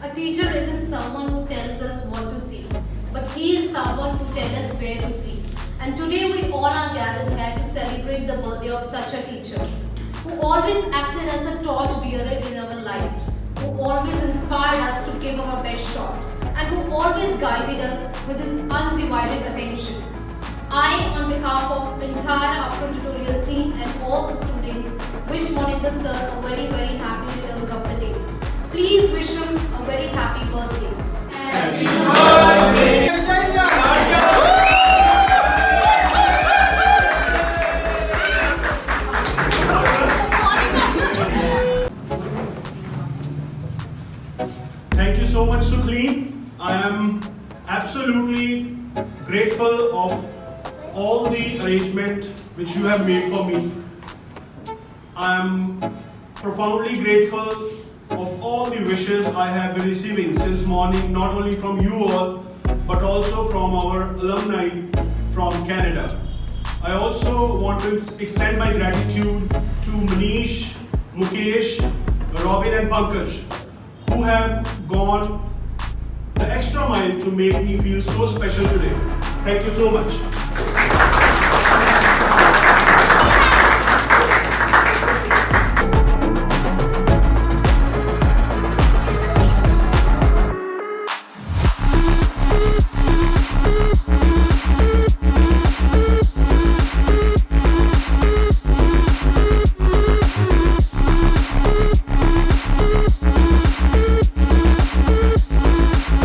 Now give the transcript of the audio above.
A teacher isn't someone who tells us what to see, but he is someone who tells us where to see. And today we all are gathered here to celebrate the birthday of such a teacher, who always acted as a torch bearer in our lives, who always inspired us to give our best shot, and who always guided us with his undivided attention. I, on behalf of the entire Upfront Tutorial team and all the students, wish Moninder sir a very happy returns of the day. Please wish him a very happy birthday. Happy birthday! Thank you so much, Sukleen. I am absolutely grateful of all the arrangement which you have made for me. I am profoundly grateful of all the wishes I have been receiving since morning, not only from you all, but also from our alumni from Canada. I also want to extend my gratitude to Manish, Mukesh, Robin and Pankaj, who have gone the extra mile to make me feel so special today. Thank you so much.